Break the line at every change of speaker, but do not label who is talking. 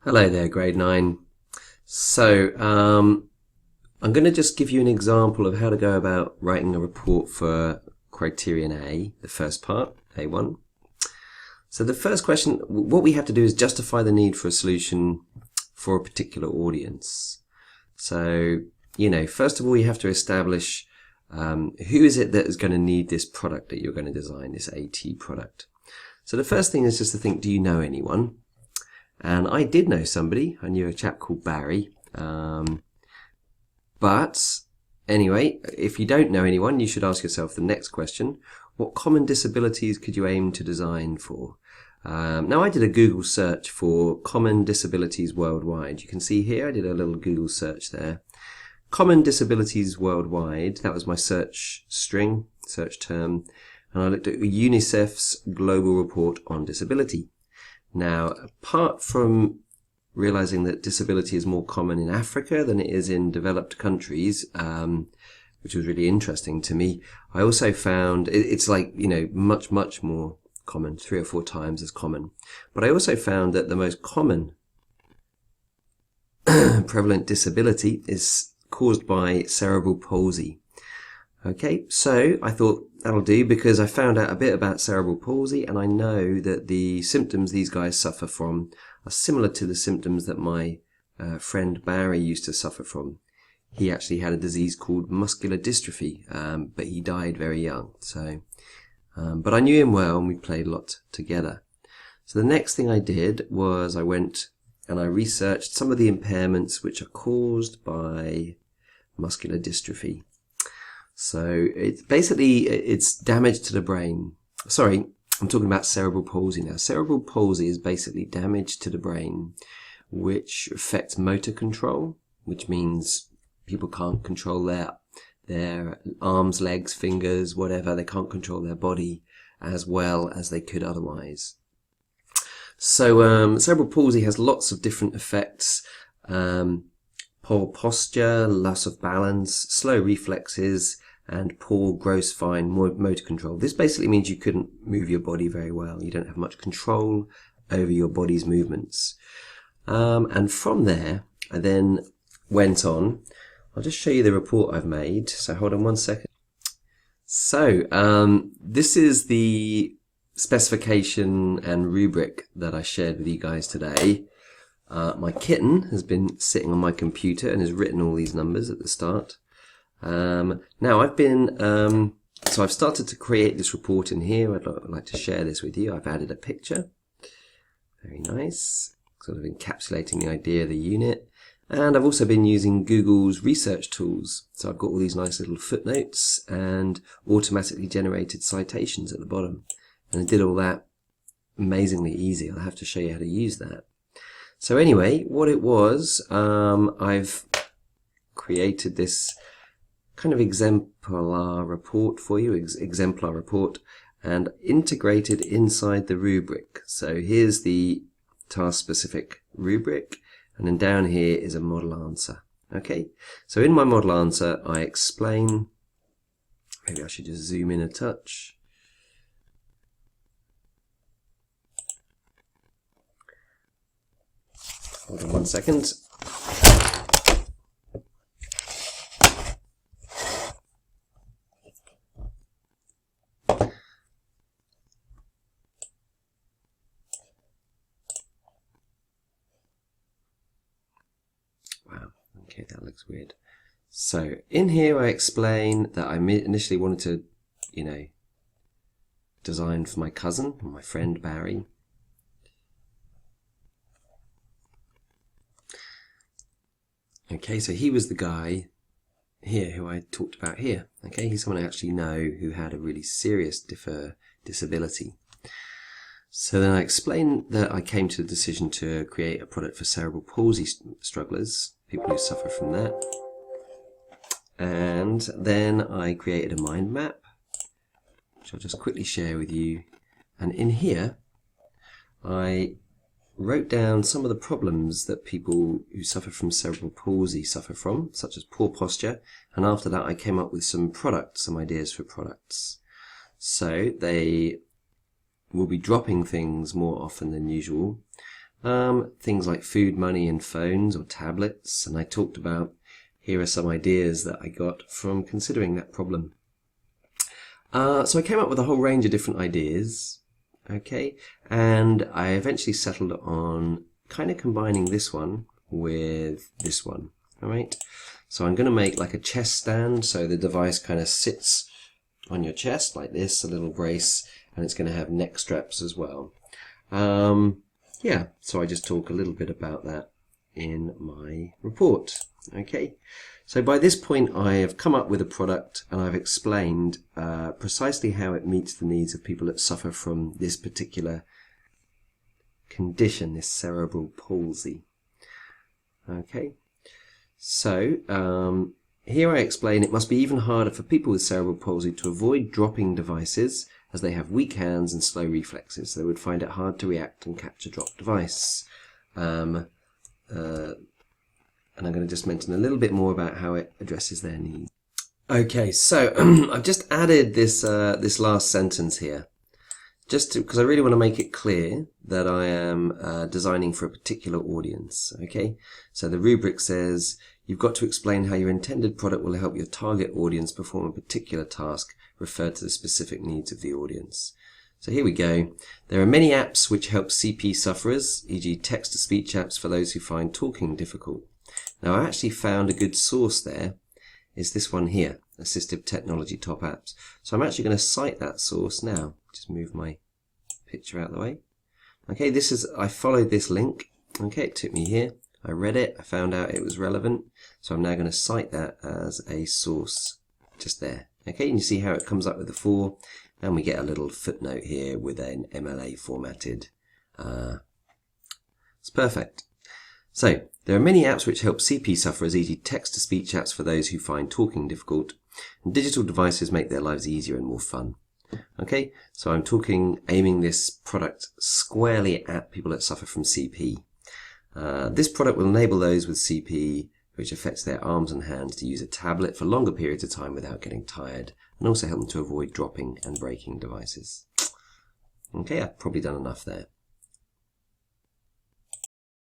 Hello there, grade 9. So, I'm going to just give you an example of how to go about writing a report for criterion A, the first part, A1. So the first question, what we have to do is justify the need for a solution for a particular audience. So, first of all, you have to establish who is it that is going to need this product that you're going to design, this AT product. So the first thing is just to think, do you know anyone? And I did know somebody. I knew a chap called Barry. But anyway, if you don't know anyone, you should ask yourself the next question. What common disabilities could you aim to design for? Now, I did a Google search for common disabilities worldwide. You can see here, I did a little Google search there. Common disabilities worldwide, that was my search string, search term. And I looked at UNICEF's Global Report on Disability. Now, apart from realizing that disability is more common in Africa than it is in developed countries, which was really interesting to me, I also found it's like, much, much more common, 3 or 4 times as common. But I also found that the most common prevalent disability is caused by cerebral palsy. Okay, so I thought that'll do because I found out a bit about cerebral palsy, and I know that the symptoms these guys suffer from are similar to the symptoms that my friend Barry used to suffer from. He actually had a disease called muscular dystrophy, but he died very young. So, but I knew him well and we played a lot together. So the next thing I did was I went and I researched some of the impairments which are caused by muscular dystrophy. So it's basically, it's damage to the brain. Sorry, I'm talking about cerebral palsy now. Cerebral palsy is basically damage to the brain, which affects motor control, which means people can't control their arms, legs, fingers, whatever. They can't control their body as well as they could otherwise. So cerebral palsy has lots of different effects. Poor posture, loss of balance, slow reflexes, and poor gross fine motor control. This basically means you couldn't move your body very well. You don't have much control over your body's movements. And from there, I then went on. I'll just show you the report I've made. So hold on one second. So this is the specification and rubric that I shared with you guys today. My kitten has been sitting on my computer and has written all these numbers at the start. Now so I've started to create this report in here. I'd like to share this with you. I've added a picture. Very nice. Sort of encapsulating the idea of the unit. And I've also been using Google's research tools. So I've got all these nice little footnotes and automatically generated citations at the bottom. And I did all that amazingly easy. I'll have to show you how to use that. So anyway, what it was, I've created this kind of exemplar report for you, exemplar report, and integrated inside the rubric. So here's the task-specific rubric, and then down here is a model answer. Okay, so in my model answer, I explain, maybe I should just zoom in a touch. Hold on one second. Wow, okay, that looks weird. So in here I explain that I initially wanted to, design for my cousin, or my friend Barry. Okay, so he was the guy here who I talked about here. Okay, he's someone I actually know who had a really serious disability. So then I explained that I came to the decision to create a product for cerebral palsy strugglers, people who suffer from that. And then I created a mind map, which I'll just quickly share with you. And in here, I wrote down some of the problems that people who suffer from cerebral palsy suffer from, such as poor posture, and after that I came up with some ideas for products. So they will be dropping things more often than usual. things like food, money, and phones or tablets. And I talked about, here are some ideas that I got from considering that problem. So I came up with a whole range of different ideas, okay, and I eventually settled on kind of combining this one with this one, all right? So I'm going to make like a chest stand, so the device kind of sits on your chest like this, a little brace, and it's going to have neck straps as well. Yeah, so I just talk a little bit about that in my report, okay? So by this point I have come up with a product and I've explained precisely how it meets the needs of people that suffer from this particular condition, this cerebral palsy. Okay, so here I explain it must be even harder for people with cerebral palsy to avoid dropping devices as they have weak hands and slow reflexes. They would find it hard to react and catch a dropped device. And I'm going to just mention a little bit more about how it addresses their needs. Okay, so I've just added this this last sentence here, just because I really want to make it clear that I am designing for a particular audience. Okay, so the rubric says you've got to explain how your intended product will help your target audience perform a particular task referred to the specific needs of the audience. So here we go. There are many apps which help CP sufferers, e.g. text-to-speech apps for those who find talking difficult. Now I actually found a good source there, is this one here, Assistive Technology Top Apps. So I'm actually going to cite that source now. Just move my picture out of the way. Okay, I followed this link. Okay, it took me here. I read it, I found out it was relevant. So I'm now going to cite that as a source just there. Okay, and you see how it comes up with the 4, and we get a little footnote here with an MLA formatted. It's perfect. So, there are many apps which help CP sufferers, e.g. text-to-speech apps for those who find talking difficult, and digital devices make their lives easier and more fun. Okay, so I'm aiming this product squarely at people that suffer from CP. This product will enable those with CP, which affects their arms and hands, to use a tablet for longer periods of time without getting tired, and also help them to avoid dropping and breaking devices. Okay, I've probably done enough there.